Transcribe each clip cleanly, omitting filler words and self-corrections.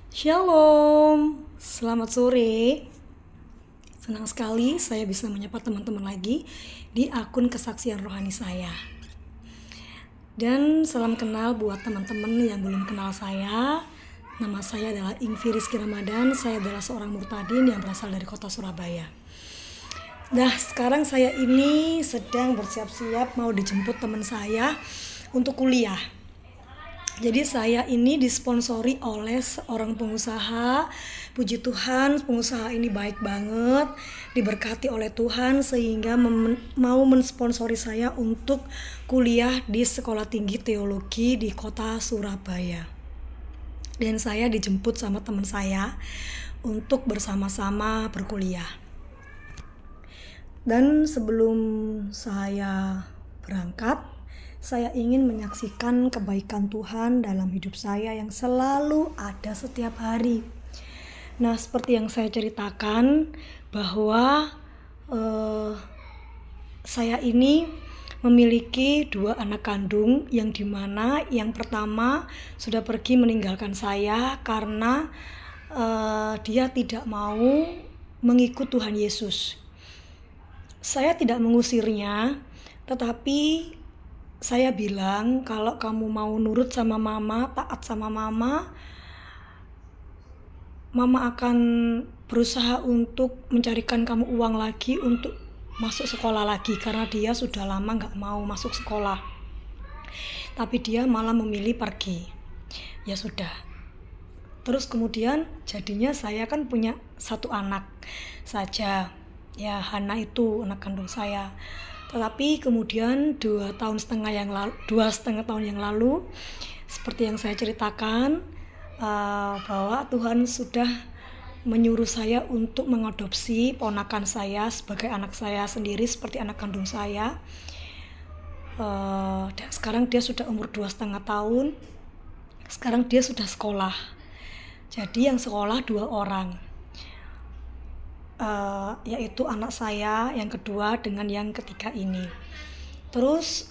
Shalom, selamat sore. Senang sekali saya bisa menyapa teman-teman lagi di akun kesaksian rohani saya. Dan salam kenal buat teman-teman yang belum kenal saya. Nama saya adalah Ingvi Rizky Ramadan. Saya adalah seorang murtadin yang berasal dari kota Surabaya. Nah, sekarang saya ini sedang bersiap-siap mau dijemput teman saya untuk kuliah. Jadi saya ini disponsori oleh seorang pengusaha. Puji Tuhan, pengusaha ini baik banget, diberkati oleh Tuhan sehingga mau mensponsori saya untuk kuliah di Sekolah Tinggi Teologi di kota Surabaya. Dan saya dijemput sama teman saya untuk bersama-sama berkuliah. Dan sebelum saya berangkat, saya ingin menyaksikan kebaikan Tuhan dalam hidup saya yang selalu ada setiap hari. Nah, seperti yang saya ceritakan bahwa saya ini memiliki 2 anak kandung yang dimana yang pertama sudah pergi meninggalkan saya karena dia tidak mau mengikut Tuhan Yesus. Saya tidak mengusirnya, tetapi saya bilang kalau kamu mau nurut sama mama, taat sama mama, mama akan berusaha untuk mencarikan kamu uang lagi untuk masuk sekolah lagi, karena dia sudah lama gak mau masuk sekolah. Tapi dia malah memilih pergi. Ya sudah. Terus kemudian jadinya saya kan punya 1 anak saja. Ya, Hana itu anak kandung saya. Tetapi kemudian 2,5 tahun yang lalu, seperti yang saya ceritakan, bahwa Tuhan sudah menyuruh saya untuk mengadopsi ponakan saya sebagai anak saya sendiri, seperti anak kandung saya. Dan sekarang dia sudah umur 2,5 tahun. Sekarang dia sudah sekolah. Jadi yang sekolah 2 orang. Yaitu anak saya yang kedua dengan yang ketiga ini. Terus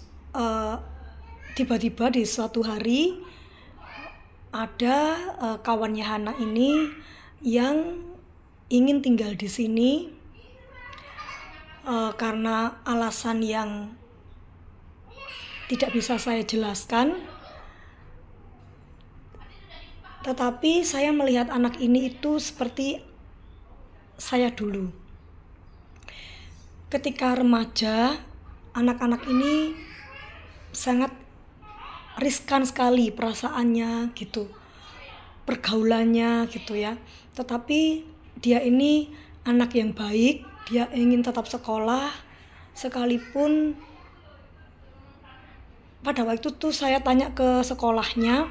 tiba-tiba di suatu hari ada kawannya Hana ini yang ingin tinggal di sini karena alasan yang tidak bisa saya jelaskan. Tetapi saya melihat anak ini itu seperti saya dulu. Ketika remaja, anak-anak ini sangat riskan sekali perasaannya gitu, pergaulannya gitu ya. Tetapi dia ini anak yang baik, dia ingin tetap sekolah sekalipun pada waktu itu saya tanya ke sekolahnya,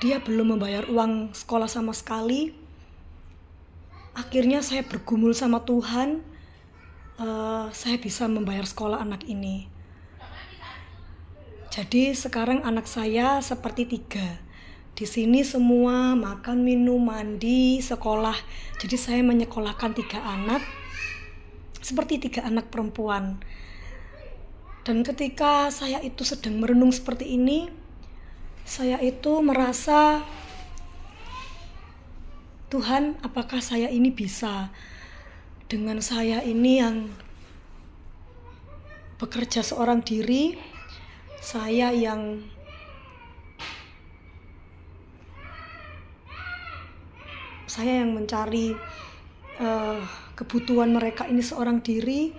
dia belum membayar uang sekolah sama sekali. Akhirnya saya bergumul sama Tuhan, saya bisa membayar sekolah anak ini. Jadi sekarang anak saya seperti 3. Di sini semua makan, minum, mandi, sekolah. Jadi saya menyekolahkan 3 anak, seperti 3 anak perempuan. Dan ketika saya itu sedang merenung seperti ini, saya itu merasa, Tuhan, apakah saya ini bisa dengan saya ini yang bekerja seorang diri, saya yang mencari kebutuhan mereka ini seorang diri,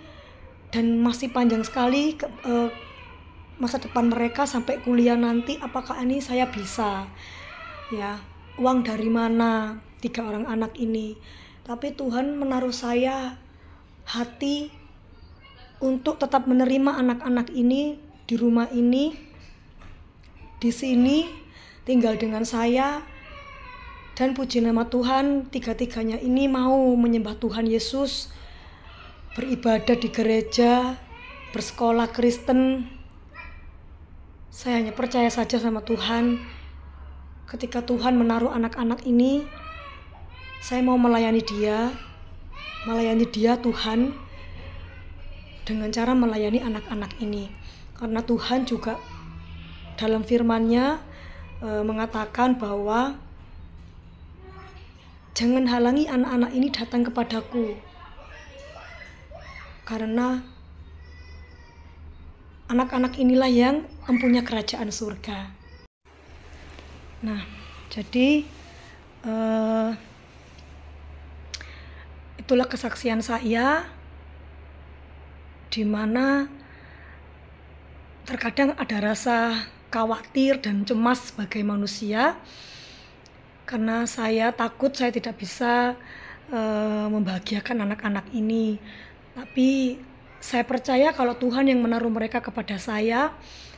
dan masih panjang sekali masa depan mereka sampai kuliah nanti, apakah ini saya bisa ya, uang dari mana 3 orang anak ini. Tapi Tuhan menaruh saya hati untuk tetap menerima anak-anak ini di rumah ini, di sini tinggal dengan saya. Dan puji nama Tuhan, 3-tiganya ini mau menyembah Tuhan Yesus, beribadah di gereja, bersekolah Kristen. Saya hanya percaya saja sama Tuhan. Ketika Tuhan menaruh anak-anak ini, saya mau melayani dia Tuhan, dengan cara melayani anak-anak ini. Karena Tuhan juga dalam firman-Nya mengatakan bahwa jangan halangi anak-anak ini datang kepadaku, karena anak-anak inilah yang mempunyai kerajaan surga. Nah, jadi itulah kesaksian saya, di mana terkadang ada rasa khawatir dan cemas sebagai manusia, karena saya takut saya tidak bisa membahagiakan anak-anak ini. Tapi saya percaya kalau Tuhan yang menaruh mereka kepada saya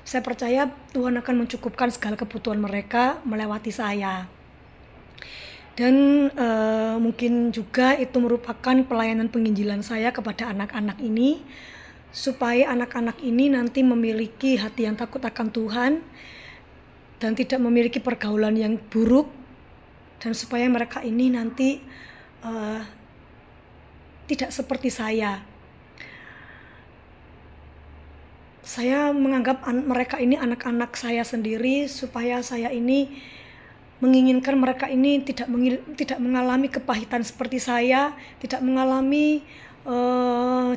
percaya Tuhan akan mencukupkan segala kebutuhan mereka melewati saya. Dan mungkin juga itu merupakan pelayanan penginjilan saya kepada anak-anak ini, supaya anak-anak ini nanti memiliki hati yang takut akan Tuhan dan tidak memiliki pergaulan yang buruk, dan supaya mereka ini nanti tidak seperti saya. Saya menganggap mereka ini anak-anak saya sendiri, supaya saya ini menginginkan mereka ini tidak mengalami kepahitan seperti saya, tidak mengalami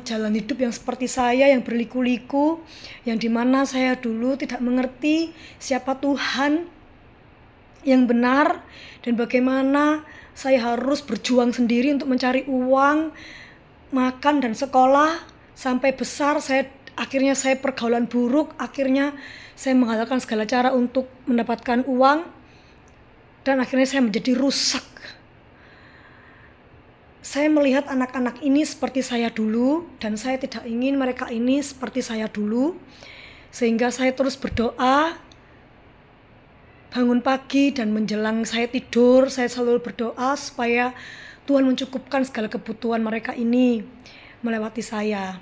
jalan hidup yang seperti saya, yang berliku-liku, yang dimana saya dulu tidak mengerti siapa Tuhan yang benar, dan bagaimana saya harus berjuang sendiri untuk mencari uang, makan, dan sekolah. Sampai besar akhirnya saya pergaulan buruk, akhirnya saya menghalalkan segala cara untuk mendapatkan uang, dan akhirnya saya menjadi rusak. Saya melihat anak-anak ini seperti saya dulu, dan saya tidak ingin mereka ini seperti saya dulu, sehingga saya terus berdoa. Bangun pagi dan menjelang saya tidur, saya selalu berdoa supaya Tuhan mencukupkan segala kebutuhan mereka ini melewati saya.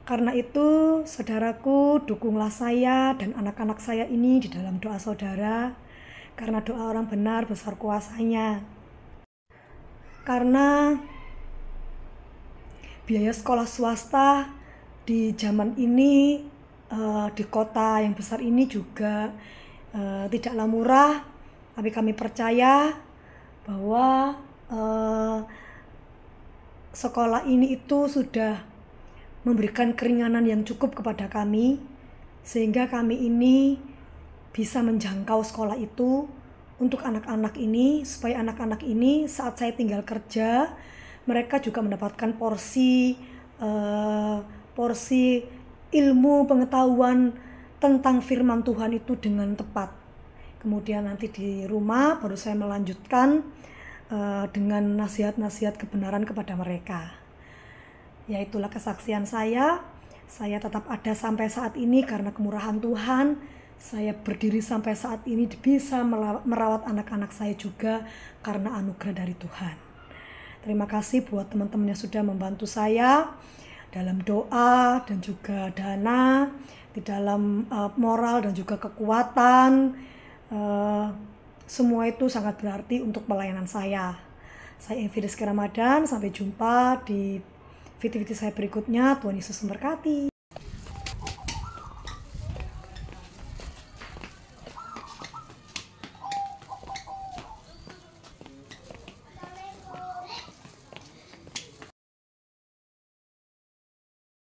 Karena itu, saudaraku, dukunglah saya dan anak-anak saya ini di dalam doa saudara, karena doa orang benar besar kuasanya. Karena biaya sekolah swasta di zaman ini, di kota yang besar ini juga tidaklah murah, tapi kami percaya bahwa sekolah ini itu sudah memberikan keringanan yang cukup kepada kami, sehingga kami ini bisa menjangkau sekolah itu untuk anak-anak ini, supaya anak-anak ini saat saya tinggal kerja, mereka juga mendapatkan porsi ilmu pengetahuan tentang firman Tuhan itu dengan tepat. Kemudian nanti di rumah baru saya melanjutkan dengan nasihat-nasihat kebenaran kepada mereka. Ya, itulah kesaksian saya. Saya tetap ada sampai saat ini karena kemurahan Tuhan. Saya berdiri sampai saat ini bisa merawat anak-anak saya juga karena anugerah dari Tuhan. Terima kasih buat teman-teman yang sudah membantu saya dalam doa dan juga dana, di dalam moral dan juga kekuatan. Semua itu sangat berarti untuk pelayanan saya. Saya Evi Rizky Ramadan, sampai jumpa di video-video saya berikutnya. Tuhan Yesus memberkati.